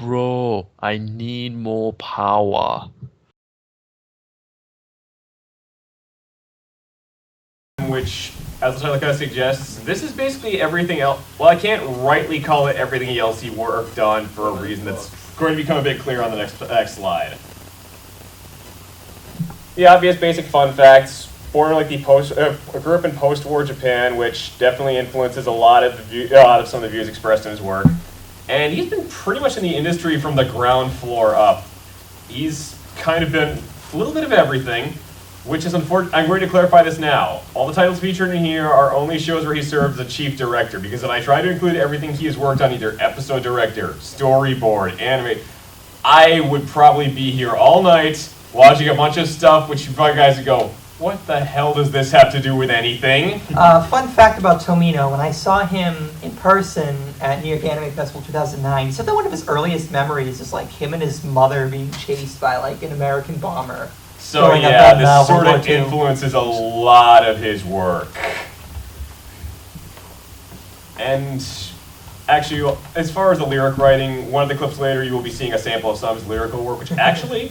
bro, I need more power. Which, as the title kind of suggests, this is basically everything else. Well, I can't rightly call it everything else he worked on for a reason that's going to become a bit clear on the next slide. The obvious basic fun facts. Born in like grew up in post-war Japan, which definitely influences a lot of some of the views expressed in his work. And he's been pretty much in the industry from the ground floor up. He's kind of been a little bit of everything, which is unfortunate. I'm going to clarify this now. All the titles featured in here are only shows where he served as a chief director, because if I try to include everything he has worked on, either episode director, storyboard, anime, I would probably be here all night watching a bunch of stuff which you probably guys would go, what the hell does this have to do with anything? Fun fact about Tomino, when I saw him in person at New York Anime Festival 2009, he said that one of his earliest memories is like him and his mother being chased by like an American bomber. So yeah, this sort of influences a lot of his work. And actually, as far as the lyric writing, one of the clips later you will be seeing a sample of some of his lyrical work, which actually,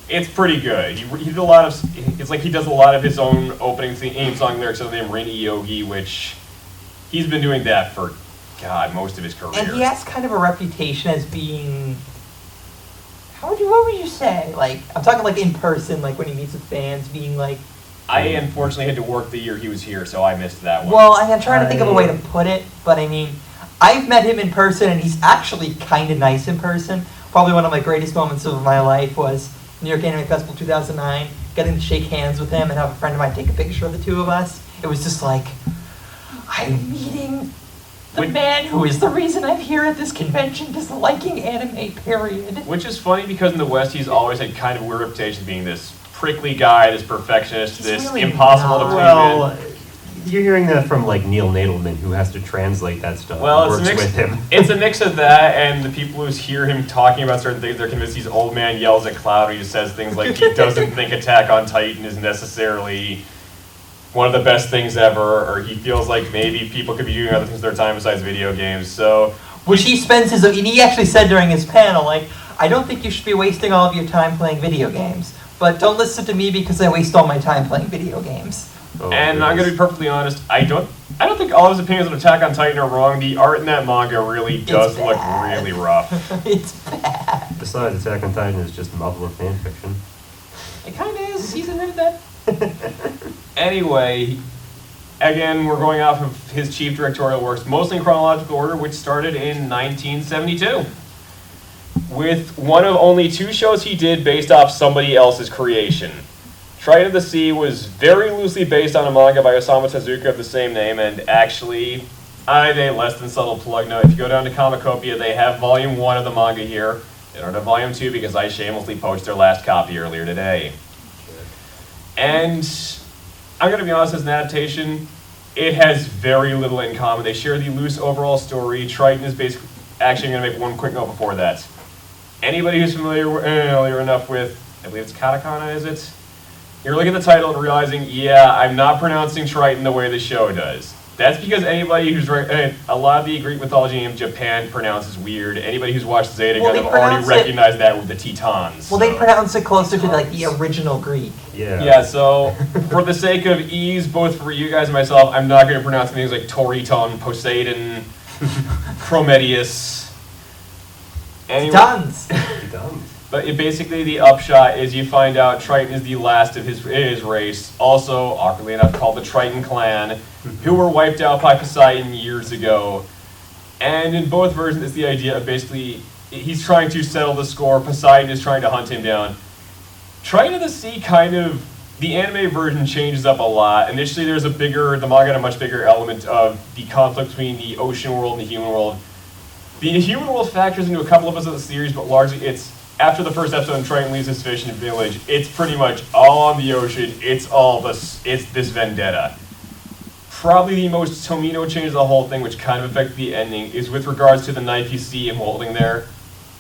it's pretty good. He did a lot of, it's like he does a lot of his own opening theme song lyrics under the name Rini Yogi, which he's been doing that for, God, most of his career. And he has kind of a reputation as being, what would you say? Like, I'm talking like in person, like when he meets with fans, being like... I unfortunately had to work the year he was here, so I missed that one. Well, I'm trying to think of a way to put it, but I mean, I've met him in person, and he's actually kind of nice in person. Probably one of my greatest moments of my life was New York Anime Festival 2009, getting to shake hands with him and have a friend of mine take a picture of the two of us. It was just like, I'm meeting the man who is the reason I'm here at this convention, just liking anime, period. Which is funny because in the West he's always had kind of a weird reputation of being this prickly guy, this perfectionist, this really impossible to please in. You're hearing that from like Neil Nadelman, who has to translate that stuff. Well, and works with him. It's a mix of that and the people who hear him talking about certain things, they're convinced he's old man yells at cloud, or he just says things like he doesn't think Attack on Titan is necessarily one of the best things ever, or he feels like maybe people could be doing other things with their time besides video games, so... Which he spends his... And he actually said during his panel, like, I don't think you should be wasting all of your time playing video games, but don't listen to me because I waste all my time playing video games. Oh, and I'm going to be perfectly honest, I don't think all of his opinions on Attack on Titan are wrong. The art in that manga really does look really rough. It's bad. Besides, Attack on Titan is just novel fan fiction. It kind of is. He's admitted that. Anyway, again, we're going off of his chief directorial works, mostly in chronological order, which started in 1972. With one of only 2 shows he did based off somebody else's creation. Triton of the Sea was very loosely based on a manga by Osamu Tezuka of the same name, and actually, I have a less than subtle plug now. If you go down to Comicopia, they have volume 1 of the manga here. They don't have volume 2 because I shamelessly poached their last copy earlier today. And I'm going to be honest, as an adaptation, it has very little in common. They share the loose overall story. Triton is basically... Actually, I'm going to make one quick note before that. Anybody who's familiar enough with... I believe it's katakana, is it? You're looking at the title and realizing, yeah, I'm not pronouncing Triton the way the show does. That's because anybody who's... a lot of the Greek mythology in Japan pronounces weird. Anybody who's watched Zeta Gundam already recognized that with the Tetons. Well, they pronounce it closer to like the original Greek. Yeah. Yeah, so for the sake of ease, both for you guys and myself, I'm not going to pronounce things like Toriton, Poseidon, Prometheus. Anyway, Tons. But basically the upshot is you find out Triton is the last of his race, also, awkwardly enough, called the Triton Clan, who were wiped out by Poseidon years ago. And in both versions, it's the idea of basically, he's trying to settle the score, Poseidon is trying to hunt him down. Triton of the Sea kind of, the anime version changes up a lot. Initially the manga had a much bigger element of the conflict between the ocean world and the human world. The human world factors into a couple of episodes of the series, but largely it's, after the first episode, Triton leaves his fishing village, it's pretty much all on the ocean, it's this vendetta. Probably the most Tomino change of the whole thing, which kind of affected the ending, is with regards to the knife you see him holding there.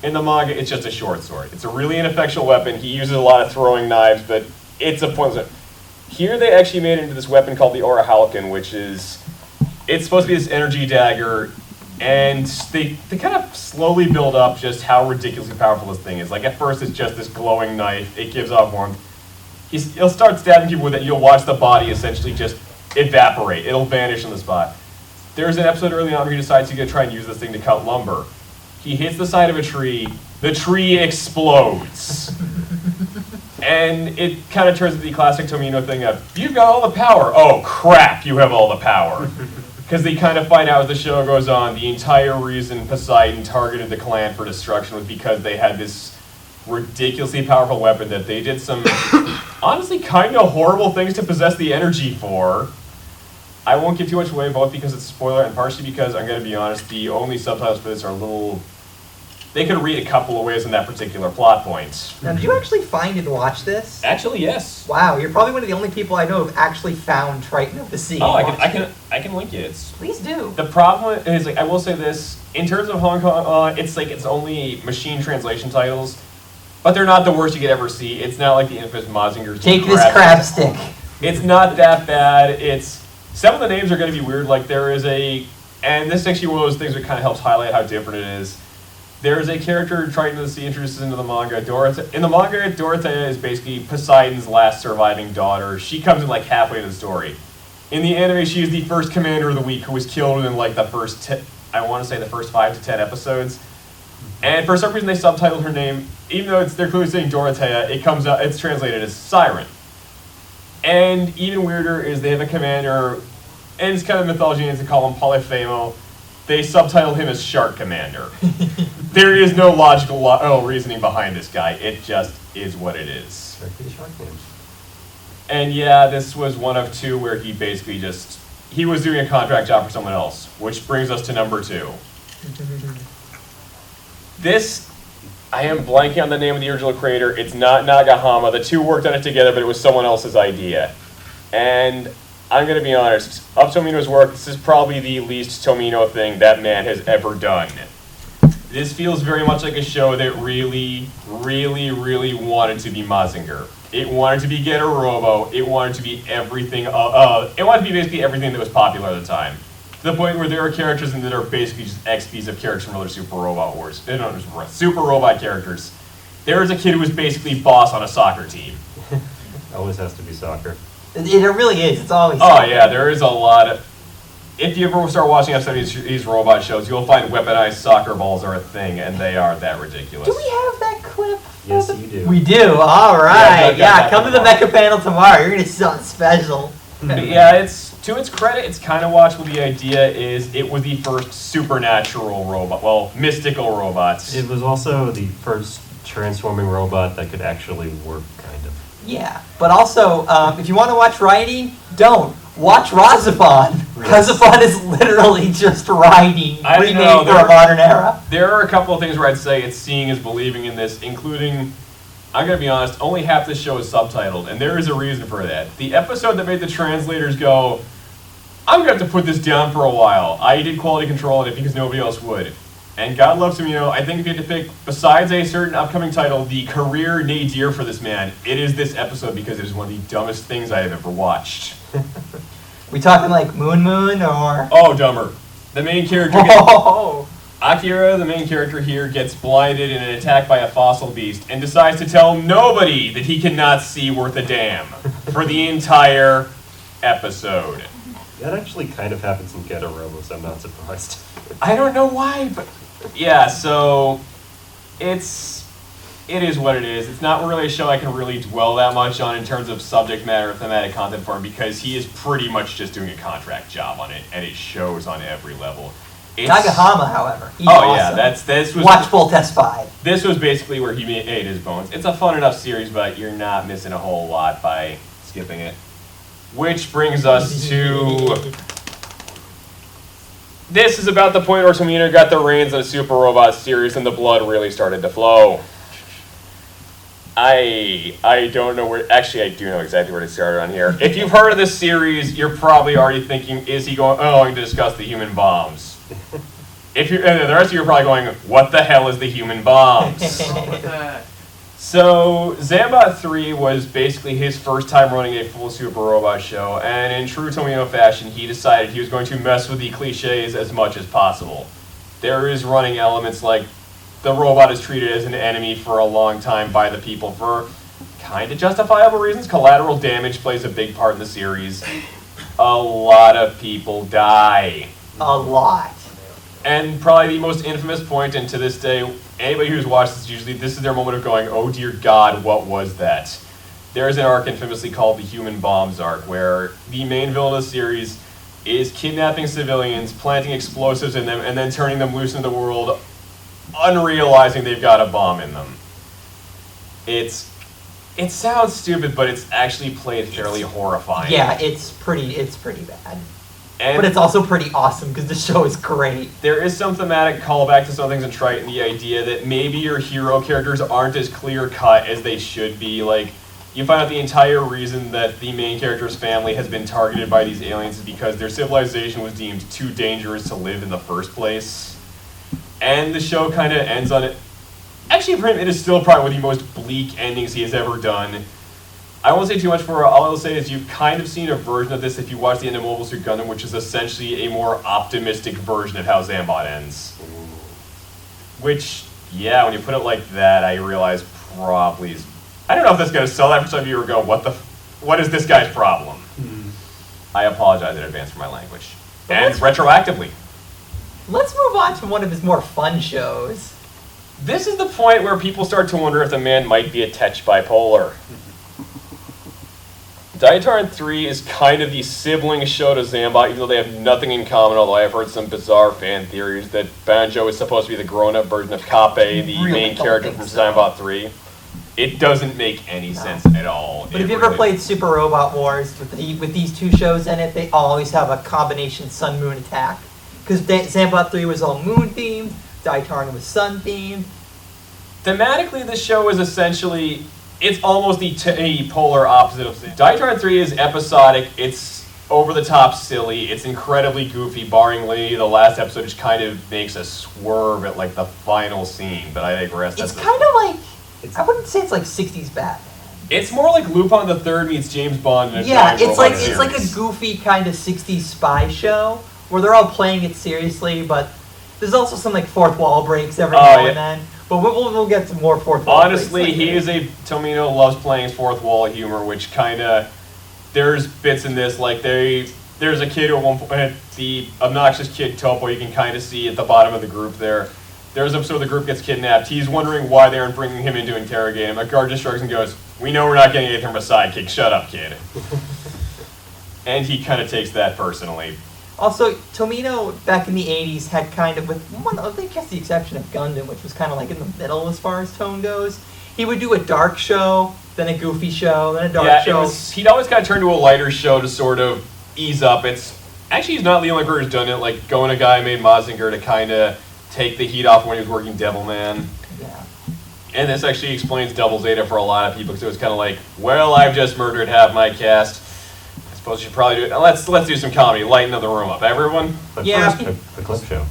In the manga, it's just a short sword. It's a really ineffectual weapon. He uses a lot of throwing knives, but it's a pointless weapon. Here they actually made it into this weapon called the Aura Halcon, which is, it's supposed to be this energy dagger, And they kind of slowly build up just how ridiculously powerful this thing is. Like, at first, it's just this glowing knife. It gives off warmth. He'll start stabbing people with it, and you'll watch the body essentially just evaporate. It'll vanish on the spot. There's an episode early on where he decides he's going to try and use this thing to cut lumber. He hits the side of a tree. The tree explodes. And it kind of turns into the classic Tomino thing of, you've got all the power. Oh, crap, you have all the power. Because they kind of find out as the show goes on, the entire reason Poseidon targeted the clan for destruction was because they had this ridiculously powerful weapon that they did some, honestly, kind of horrible things to possess the energy for. I won't give too much away, both because it's a spoiler and partially because, I'm going to be honest, the only subtitles for this are a little... They could read a couple of ways on that particular plot point. Now, did you actually find and watch this? Actually, yes. Wow, you're probably one of the only people I know who've actually found Triton of the Sea. Oh, I can link it. Please do. The problem is, like, I will say this, in terms of Hong Kong, it's like it's only machine translation titles, but they're not the worst you could ever see. It's not like the infamous Mazinger's. Take this crab stick. It's not that bad. It's some of the names are going to be weird. Like, there is and this is actually one of those things that kind of helps highlight how different it is. There is a character Triton of the Sea introduces into the manga. In the manga, Dorothea is basically Poseidon's last surviving daughter. She comes in like halfway into the story. In the anime, she is the first commander of the week who was killed within like the first, I want to say the first 5 to 10 episodes. And for some reason, they subtitled her name, even though they're clearly saying Dorothea. It comes out, it's translated as Siren. And even weirder is they have a commander, and it's kind of mythology, and they call him Polyphemo. They subtitle him as Shark Commander. There is no logical reasoning behind this guy. It just is what it is. And yeah, this was one of 2 where he basically he was doing a contract job for someone else, which brings us to number 2. This, I am blanking on the name of the original creator. It's not Nagahama. The 2 worked on it together, but it was someone else's idea. And I'm going to be honest, of Tomino's work, this is probably the least Tomino thing that man has ever done. This feels very much like a show that really, really, really wanted to be Mazinger. It wanted to be Getter Robo. It wanted to be everything. It wanted to be basically everything that was popular at the time. To the point where there are characters in that are basically just XPs of characters from other Super Robot Wars. Super Robot characters. There is a kid who was basically boss on a soccer team. Always has to be soccer. It really is. It's always. Oh yeah, there is a lot of. If you ever start watching some of these robot shows, you'll find weaponized soccer balls are a thing, and they are that ridiculous. Do we have that clip? Yes, you do. We do. All right. Yeah, Come to the Mecha panel tomorrow. You're gonna see something special. But yeah, it's to its credit, it's kind of watchable. The idea is it was the first supernatural robot, well, mystical robots. It was also the first transforming robot that could actually work, kind of. Yeah, but also, if you want to watch riding, don't. Watch Razafon. Yes. Razafon is literally just riding, I remade know, for a modern era. There are a couple of things where I'd say it's seeing is believing in this, including, I'm going to be honest, only half the show is subtitled, and there is a reason for that. The episode that made the translators go, I'm going to have to put this down for a while. I did quality control on it because nobody else would. And God loves him, I think if you had to pick, besides a certain upcoming title, the career nadir for this man, it is this episode because it is one of the dumbest things I have ever watched. We talking like Moon or? Oh, dumber. The main character Akira, the main character here, gets blinded in an attack by a fossil beast and decides to tell nobody that he cannot see worth a damn for the entire episode. That actually kind of happens in Getter Robo, so I'm not surprised. I don't know why, but yeah, so it is what it is. It's not really a show I can really dwell that much on in terms of subject matter or thematic content for him because he is pretty much just doing a contract job on it, and it shows on every level. Nagahama, however, he's awesome. Yeah, this was watch Bolt S5. This was basically where he ate his bones. It's a fun enough series, but you're not missing a whole lot by skipping it. Which brings us to... This is about the point where Tomino got the reins on a Super Robot series and the blood really started to flow. I don't know where... Actually, I do know exactly where to start on here. If you've heard of this series, you're probably already thinking, is he going to discuss the human bombs? And the rest of you are probably going, what the hell is the human bombs? So, Zambot 3 was basically his first time running a full Super Robot show, and in true Tomino fashion, he decided he was going to mess with the cliches as much as possible. there is running elements like the robot is treated as an enemy for a long time by the people for kind of justifiable reasons. Collateral damage plays a big part in the series. A lot of people die. A lot. And probably the most infamous point, and to this day, anybody who's watched this, usually this is their moment of going, oh dear God, what was that? There's an arc infamously called the Human Bombs arc, where the main villain of the series is kidnapping civilians, planting explosives in them, and then turning them loose in the world, unrealizing they've got a bomb in them. It sounds stupid, but it's actually played fairly horrifying. Yeah, it's pretty bad. And But it's also pretty awesome because the show is great. there is some thematic callback to some things in Triton, the idea that maybe your hero characters aren't as clear-cut as they should be. Like, you find out the entire reason that the main character's family has been targeted by these aliens is because their civilization was deemed too dangerous to live in the first place. And the show kind of ends on it. Actually, for him, it is still probably one of the most bleak endings he has ever done. I won't say too much for it. All I'll say is you've kind of seen a version of this if you watch the end of Mobile Suit Gundam, which is essentially a more optimistic version of how Zambot ends. Which, yeah, when you put it like that, I realize probably is... I don't know if that's going to sell that for some of you or go, what is this guy's problem? I apologize in advance for my language. And retroactively. Let's move on to one of his more fun shows. This is the point where people start to wonder if the man might be a touch bipolar. Diatarn 3 is kind of the sibling show to Zambot, even though they have nothing in common, although I've heard some bizarre fan theories that Banjo is supposed to be the grown-up version of Kappei, the Really main don't character think from so. Zambot 3. It doesn't make any sense at all. But It if you ever really- played Super Robot Wars with these two shows in it, they always have a combination Sun-Moon attack. Because Zambot 3 was all Moon-themed, Diatarn was Sun-themed. Thematically, this show is essentially... It's almost the polar opposite of things. Diatarn 3 is episodic, it's over-the-top silly, it's incredibly goofy, barringly the last episode just kind of makes a swerve at, like, the final scene, but I digress. It's That's kind of like, I wouldn't say it's like 60s Batman. It's more like Lupin the Third meets James Bond in a Yeah, giant it's robot like a series. goofy kind of 60s spy show where they're all playing it seriously, but there's also some like fourth wall breaks every now and then. But we'll get some more fourth wall Honestly, breaks. Tomino loves playing his fourth wall humor, which kind of, there's bits in this, like there's a kid who at one point, the obnoxious kid Topo, you can kind of see at the bottom of the group there. There's an episode where the group gets kidnapped. He's wondering why they aren't bringing him in to interrogate him. A guard just shrugs and goes, "We know we're not getting anything from a sidekick. Shut up, kid." And he kind of takes that personally. Also, Tomino back in the 80s had kind of, with one, I guess the exception of Gundam, which was kind of like in the middle as far as tone goes, he would do a dark show, then a goofy show, then a dark show. He'd always kind of turn to a lighter show to sort of ease up. Actually, he's not the only person who's done it, like going a guy made Mazinger to kind of take the heat off when he was working Devilman. Yeah. And this actually explains Double Zeta for a lot of people, because it was kind of like, well, I've just murdered half my cast. I suppose you should probably do it. Let's do some comedy, lighten the room up, everyone. But Yeah. first, a clip show.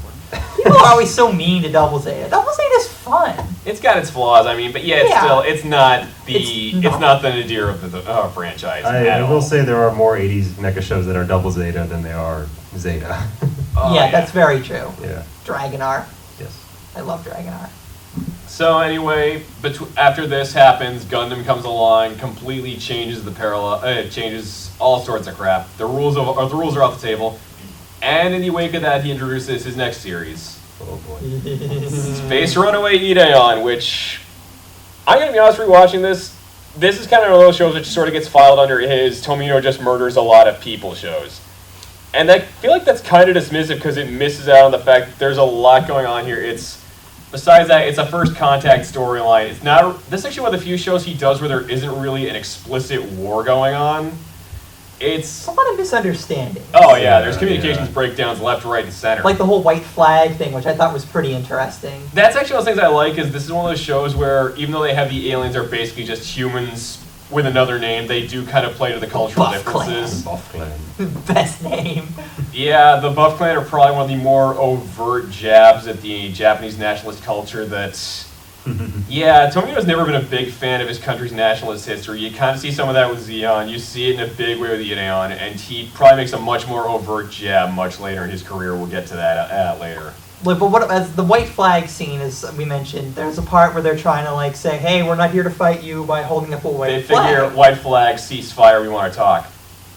People are always so mean to Double Zeta. Double Zeta's fun. It's got its flaws, I mean, but yeah, it's not It's not the nadir of the franchise. I will say there are more 80s mecha shows that are double Zeta than they are Zeta. Oh, yeah, that's very true. Yeah. Dragonar. Yes. I love Dragonar. So anyway, after this happens, Gundam comes along, completely changes the parallel. It changes all sorts of crap. The rules are off the table, and in the wake of that, he introduces his next series, Oh boy. Space Runaway Ideon, which I'm gonna be honest, rewatching this. This is kind of one of those shows which sort of gets filed under his Tomino just murders a lot of people shows. And I feel like that's kind of dismissive because it misses out on the fact that there's a lot going on here. Besides that, it's a first contact storyline. This is actually one of the few shows he does where there isn't really an explicit war going on. It's a lot of misunderstanding. Oh yeah, there's communications breakdowns left, right, and center. Like the whole white flag thing, which I thought was pretty interesting. That's actually one of the things I like, is this is one of those shows where even though they have the aliens are basically just humans with another name, they do kind of play to the cultural Buff differences. Buff Clan. Best name. Yeah, the Buff Clan are probably one of the more overt jabs at the Japanese nationalist culture that... Yeah, Tomino's never been a big fan of his country's nationalist history. You kind of see some of that with Zeon. You see it in a big way with Ideon, and he probably makes a much more overt jab much later in his career. We'll get to that later. Like, but what as the white flag scene, as we mentioned, there's a part where they're trying to like say, "Hey, we're not here to fight you" by holding up a white They flag. figure white flag, ceasefire, we want to talk.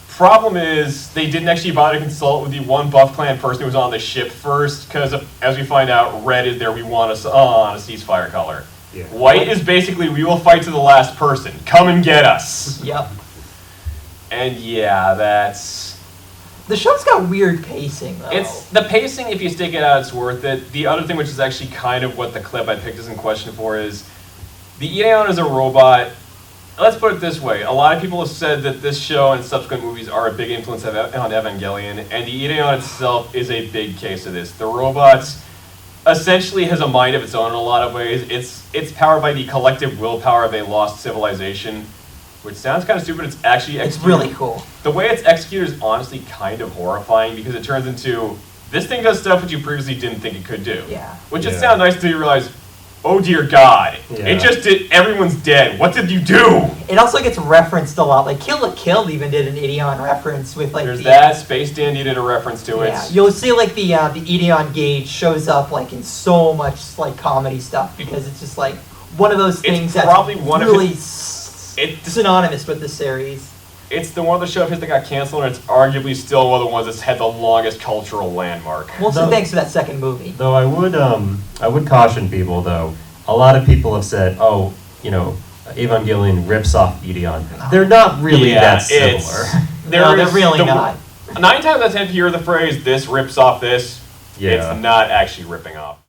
Problem is, they didn't actually bother to consult with the one Buff Clan person who was on the ship first, because as we find out, red is there, we want us on a ceasefire color. Yeah. White is basically, we will fight to the last person. Come and get us. Yep. And yeah, that's... The show's got weird pacing though. It's the pacing, if you stick it out, it's worth it. The other thing, which is actually kind of what the clip I picked is in question for, is the Ideon is a robot. Let's put it this way. A lot of people have said that this show and subsequent movies are a big influence on Evangelion, and the Ideon itself is a big case of this. The robot essentially has a mind of its own in a lot of ways. It's powered by the collective willpower of a lost civilization, which sounds kind of stupid. It's actually It's executed. really cool. The way it's executed is honestly kind of horrifying, because it turns into, this thing does stuff that you previously didn't think it could do. Yeah. Which it Yeah. sounds nice until you realize, oh dear God, Yeah. it just did, everyone's dead. What did you do? It also gets referenced a lot. Like Kill la Kill even did an Ideon reference with like There's the that, Space Dandy did a reference to it. Yeah, you'll see like the Ideon gauge shows up like in so much like comedy stuff because it's just like one of those things that's probably one of really It's synonymous with the series. It's the one of the show of his that got canceled, and it's arguably still one of the ones that's had the longest cultural landmark. Mostly No. thanks to that second movie. Though I would caution people though. A lot of people have said, "Oh, Evangelion rips off Ideon." They're not really Yeah, that similar. No, they're really not. 9 times out of 10, if you hear the phrase, this rips off this, Yeah. it's not actually ripping off.